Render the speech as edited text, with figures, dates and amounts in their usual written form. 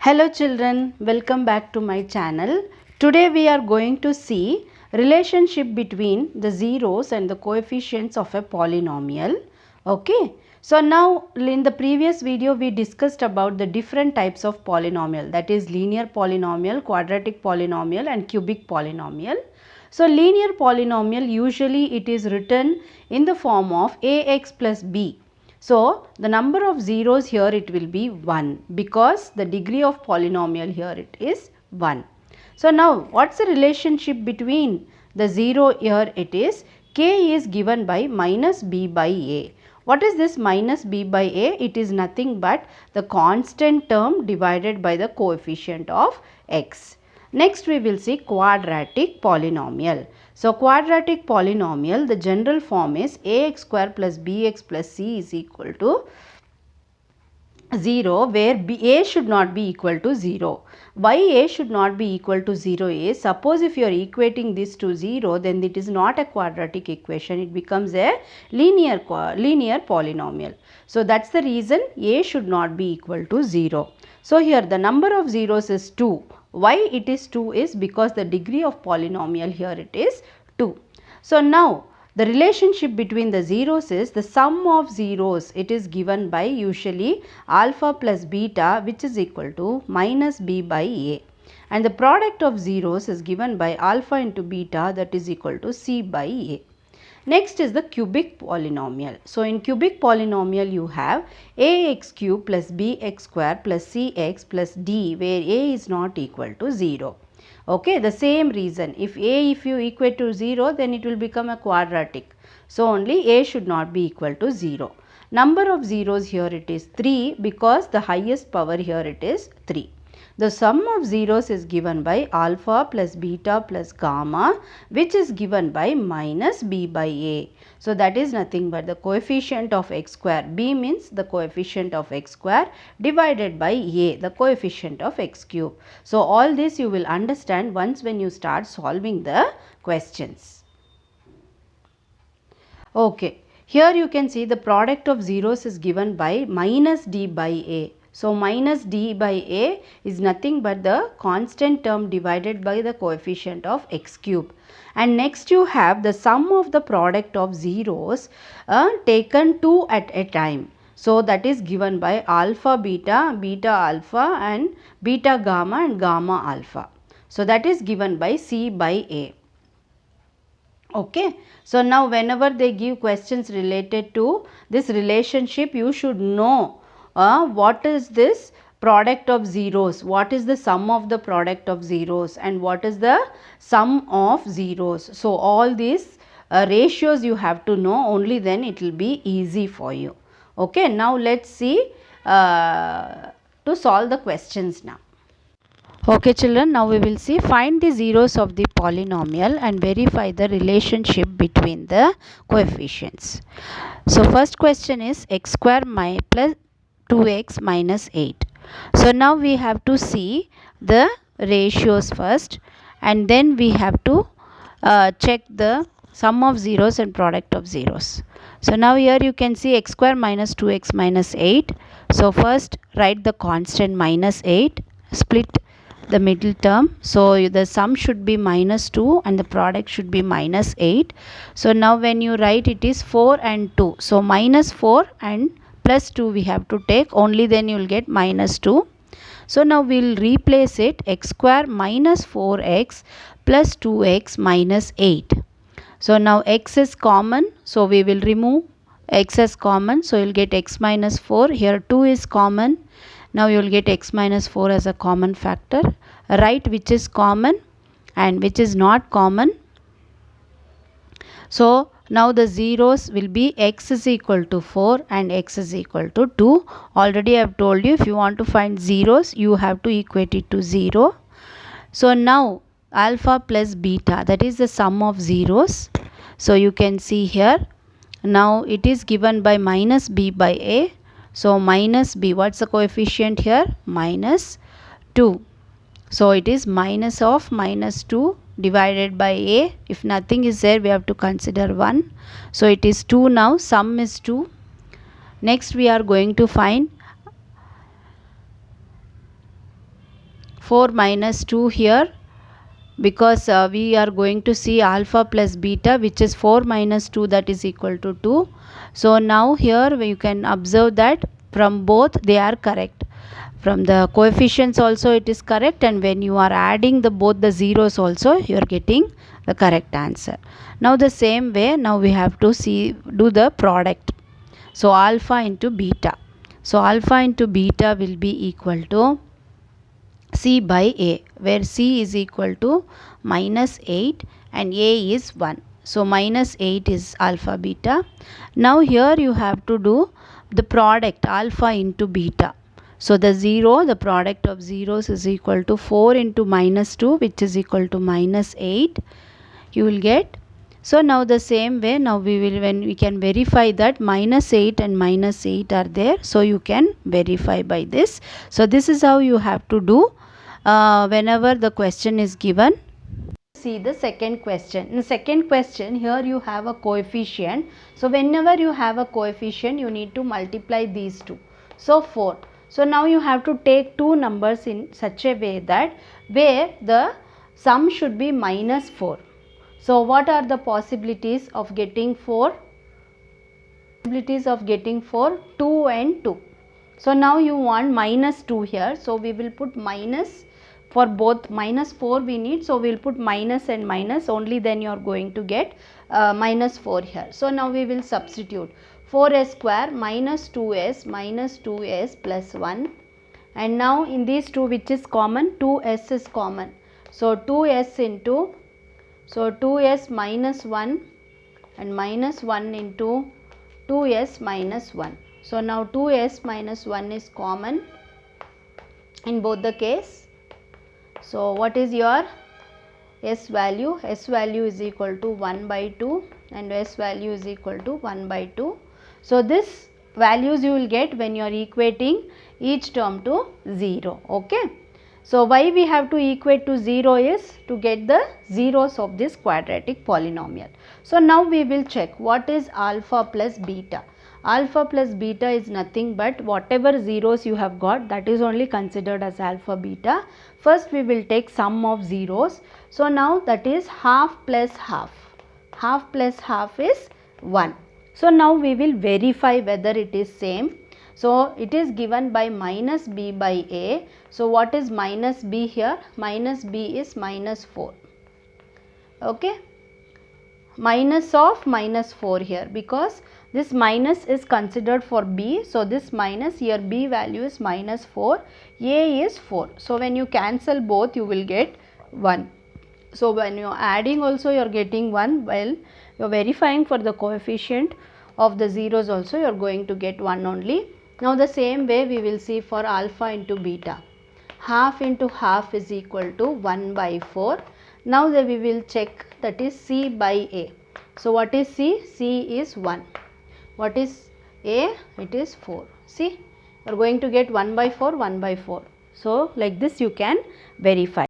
Hello children, welcome back to my channel. Today we are going to see relationship between the zeros and the coefficients of a polynomial. Okay. So now in the previous video we discussed about the different types of polynomial, that is linear polynomial, quadratic polynomial and cubic polynomial. So linear polynomial, usually it is written in the form of ax plus b. So the number of zeros here, it will be 1 because the degree of polynomial here it is 1. So now what's the relationship between the 0 here? It is k is given by minus b by a. What is this minus b by a? It is nothing but the constant term divided by the coefficient of x. Next we will see quadratic polynomial. So quadratic polynomial, the general form is ax square plus bx plus c is equal to 0, where a should not be equal to 0. Why a should not be equal to 0 is, suppose if you are equating this to 0, then it is not a quadratic equation, it becomes a linear polynomial. So that's the reason a should not be equal to 0. So here the number of zeros is 2. Why it is 2 is because the degree of polynomial here it is 2. So now the relationship between the zeros is the sum of zeros. It is given by usually alpha plus beta, which is equal to minus b by a. And the product of zeros is given by alpha into beta, that is equal to c by a. Next is the cubic polynomial. So in cubic polynomial you have ax cube plus bx square plus cx plus d, where a is not equal to 0. Okay, the same reason, if you equate to 0, then it will become a quadratic. So only a should not be equal to 0. Number of zeros here it is 3 because the highest power here it is 3. The sum of zeros is given by alpha plus beta plus gamma, which is given by minus b by a. So that is nothing but the coefficient of x square. B means the coefficient of x square divided by a, the coefficient of x cube. So all this you will understand once when you start solving the questions. Okay, here you can see the product of zeros is given by minus d by a. So minus d by a is nothing but the constant term divided by the coefficient of x cube. And next you have the sum of the product of zeros taken 2 at a time. So that is given by alpha beta, beta alpha and beta gamma and gamma alpha. So that is given by c by a. Okay. So now whenever they give questions related to this relationship, you should know what is this product of zeros, what is the sum of the product of zeros and what is the sum of zeros. So all these ratios you have to know, only then it will be easy for you. Okay, now let's see to solve the questions now. Okay children, now we will see, find the zeros of the polynomial and verify the relationship between the coefficients. So first question is x square plus 2x minus 8. So now we have to see the ratios first and then we have to check the sum of zeros and product of zeros. So now here you can see x square minus 2x minus 8. So first write the constant minus 8, split the middle term. So the sum should be minus 2 and the product should be minus 8. So now when you write, it is 4 and 2. So minus 4 and plus 2 we have to take, only then you will get minus 2. So now we will replace it, x square minus 4x plus 2x minus 8. So now x is common, so we will remove x as common. So you will get x minus 4. Here 2 is common. Now you will get x minus 4 as a common factor. Write which is common and which is not common. So now the zeros will be x is equal to 4 and x is equal to 2. Already I have told you, if you want to find zeros, you have to equate it to 0. So now alpha plus beta, that is the sum of zeros. So you can see here, now it is given by minus b by a. So minus b, what's the coefficient here? Minus 2. So it is minus of minus 2 divided by a. If nothing is there, we have to consider 1. So it is 2 now, sum is 2. Next we are going to find 4 minus 2 here, because we are going to see alpha plus beta, which is 4 minus 2, that is equal to 2. So now here you can observe that from both they are correct. From the coefficients also it is correct, and when you are adding the both the zeros also you are getting the correct answer. Now the same way, now we have to do the product. So alpha into beta. So alpha into beta will be equal to C by A, where C is equal to minus 8 and A is 1. So minus 8 is alpha beta. Now here you have to do the product alpha into beta. So the product of zeros is equal to 4 into minus 2, which is equal to minus 8. You will get. So now the same way, now when we can verify that minus 8 and minus 8 are there. So you can verify by this. So this is how you have to do whenever the question is given. See the second question. In the second question, here you have a coefficient. So whenever you have a coefficient, you need to multiply these two. So 4. So now you have to take two numbers in such a way that where the sum should be minus 4. So what are the possibilities of getting 4? Possibilities of getting 4, 2 and 2. So now you want minus 2 here. So we will put minus for both. Minus 4 we need. So we will put minus and minus, only then you are going to get minus 4 here. So now we will substitute 4s square minus 2s plus 1. And now in these two, which is common? 2s is common. So 2s into, so 2s minus 1 and minus 1 into 2s minus 1. So now 2s minus 1 is common in both the case. So what is your s value? S value is equal to 1 by 2 and s value is equal to 1 by 2. So this values you will get when you are equating each term to 0. Okay. So why we have to equate to 0 is to get the zeros of this quadratic polynomial. So now we will check what is alpha plus beta. Alpha plus beta is nothing but whatever zeros you have got, that is only considered as alpha beta. First we will take sum of zeros. So now that is half plus half. Half plus half is 1. So now we will verify whether it is same. So it is given by minus b by a. So what is minus b here? Minus b is minus 4. Okay. Minus of minus 4 here, because this minus is considered for b. So this minus here, b value is minus 4, a is 4. So when you cancel both, you will get 1. So when you are adding also you are getting 1. Well, you are verifying for the coefficient of the zeros also, you are going to get 1 only. Now the same way we will see for alpha into beta. Half into half is equal to 1 by 4. Now we will check, that is c by a. So what is c? C is 1. What is a? It is 4. See, you are going to get 1 by 4, 1 by 4. So like this you can verify.